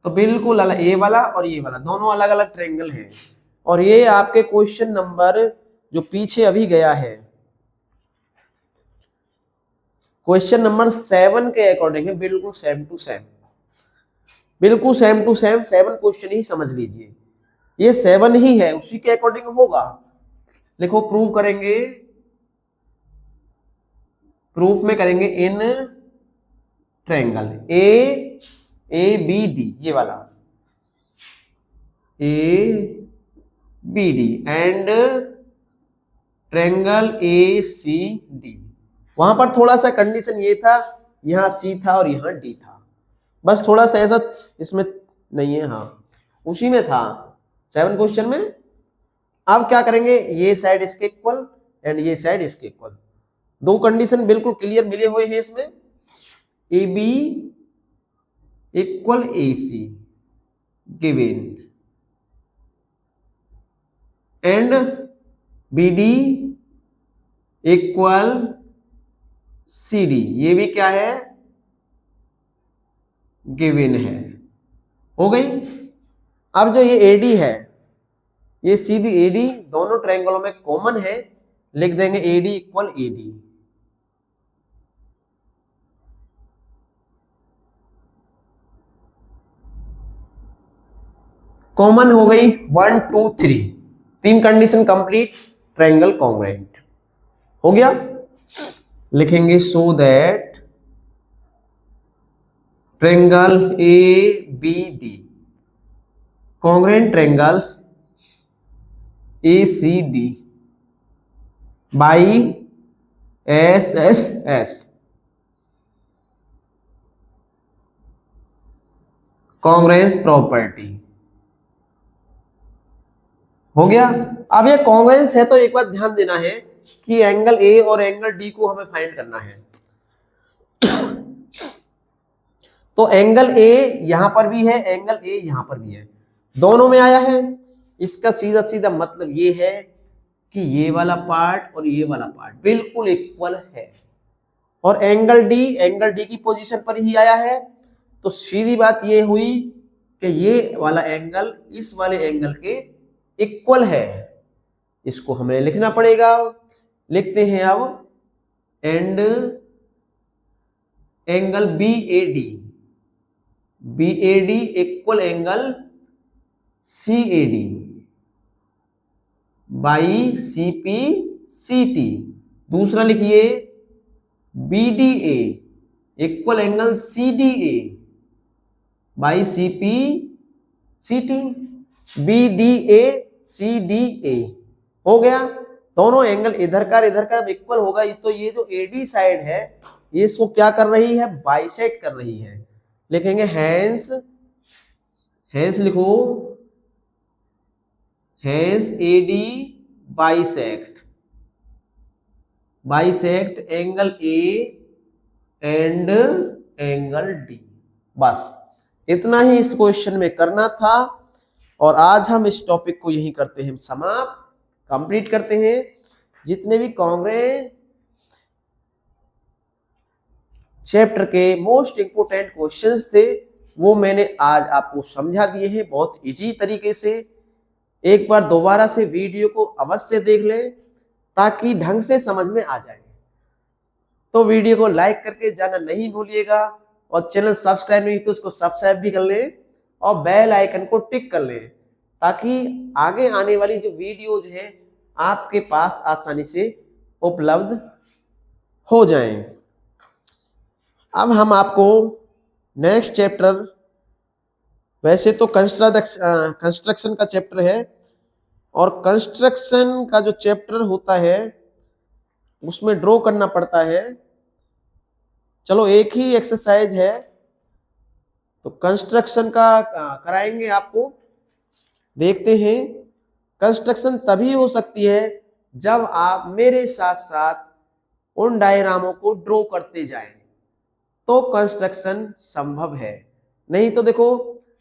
तो बिल्कुल अलग, ये वाला और ये वाला दोनों अलग अलग ट्रायंगल हैं, और ये आपके क्वेश्चन नंबर जो पीछे अभी गया है क्वेश्चन नंबर 7 के अकॉर्डिंग है, बिल्कुल सेम टू सेम, बिल्कुल सेम टू सेम 7 क्वेश्चन ही समझ लीजिए, ये 7 ही है, उसी के अकॉर्डिंग होगा। लिखो प्रूव करेंगे, प्रूफ में करेंगे इन ट्रायंगल ABD, ये वाला ABD एंड ट्रायंगल ACD। वहां पर थोड़ा सा कंडीशन ये था, यहां C था और यहां D था, बस थोड़ा सा ऐसा इसमें नहीं है, हाँ उसी में था 7 क्वेश्चन में। अब क्या करेंगे, ये साइड इसके इक्वल एंड ये साइड इसके इक्वल, दो कंडीशन बिल्कुल क्लियर मिले हुए हैं इसमें, AB equal AC given and BD equal CD, ये भी क्या है, गिवन है, हो गई। अब जो ये AD है, ये सीधी AD दोनों ट्रायंगलों में कॉमन है, लिख देंगे AD इक्वल AD, कॉमन हो गई 1 2 3, 3 कंडीशन कंप्लीट, ट्रायंगल कॉन्ग्रुएंट हो गया। लिखेंगे सो that triangle ABD congruent triangle ACD by SSS congruence property हो गया। अब ये कॉन्ग्रुएंस है तो एक बात ध्यान देना है कि एंगल A और एंगल D को हमें फाइंड करना है। तो एंगल A यहां पर भी है, एंगल A यहां पर भी है, दोनों में आया है, इसका सीधा सीधा मतलब ये है कि ये वाला पार्ट और ये वाला पार्ट बिल्कुल इक्वल है, और एंगल D की पोजीशन पर ही आया है, तो सीधी बात ये हुई कि ये वाला एंगल इस वाले एंगल के इक्वल है, इसको हमें लिखना पड़ेगा। लिखते हैं अब and angle BAD equal angle CAD by CPCT। दूसरा लिखिए BDA equal angle CDA by CPCT, BDA CDA हो गया। दोनों एंगल इधर का इक्वल होगा, तो ये जो AD साइड है ये इसको क्या कर रही है, बाइसेक्ट कर रही है। लिखेंगे हैंस, हैंस लिखो, hence AD bisect, bisect angle A and angle D। बस इतना ही इस क्वेश्चन में करना था और आज हम इस टॉपिक को यही करते हैं समाप्त, कंप्लीट करते हैं। जितने भी कांग्रेस चैप्टर के मोस्ट इंपोर्टेंट क्वेश्चंस थे वो मैंने आज आपको समझा दिए हैं बहुत इजी तरीके से। एक बार दोबारा से वीडियो को अवश्य देख लें ताकि ढंग से समझ में आ जाए। तो वीडियो को लाइक करके जाना नहीं भूलिएगा और चैनल सब्सक्राइब नहीं तो उसको सब्सक्राइब भी कर लें और बेल आइकन को टिक कर लें ताकि आगे आने वाली जो वीडियोज हैं आपके पास आसानी से उपलब्ध हो जाएं। अब हम आपको नेक्स्ट चैप्टर, वैसे तो कंस्ट्रक्शन का चैप्टर है और कंस्ट्रक्शन का जो चैप्टर होता है उसमें ड्रॉ करना पड़ता है। चलो एक ही एक्सरसाइज है तो कंस्ट्रक्शन का कराएंगे आपको। देखते हैं कंस्ट्रक्शन तभी हो सकती है जब आप मेरे साथ साथ उन डायग्रामों को ड्रॉ करते जाएं तो कंस्ट्रक्शन संभव है। नहीं तो देखो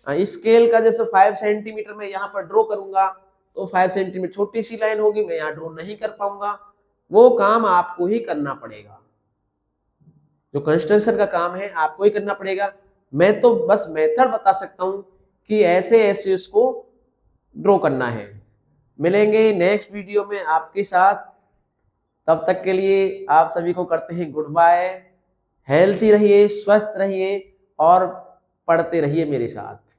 स्केल का जैसे 5 सेंटीमीटर में यहाँ पर ड्रॉ करूंगा तो 5 सेंटीमीटर छोटी सी लाइन होगी, मैं यहाँ ड्रॉ नहीं कर पाऊंगा। वो काम आपको ही करना पड़ेगा, जो कंस्ट्रक्शन का काम है आपको ही करना पड़ेगा। मैं तो बस मेथड बता सकता हूं कि ऐसे ऐसे उसको ड्रॉ करना है। मिलेंगे नेक्स्ट वीडियो में आपके साथ, तब तक के लिए आप सभी को करते हैं गुड बाय। हेल्थी रहिए, स्वस्थ रहिए और पढ़ते रहिए मेरे साथ।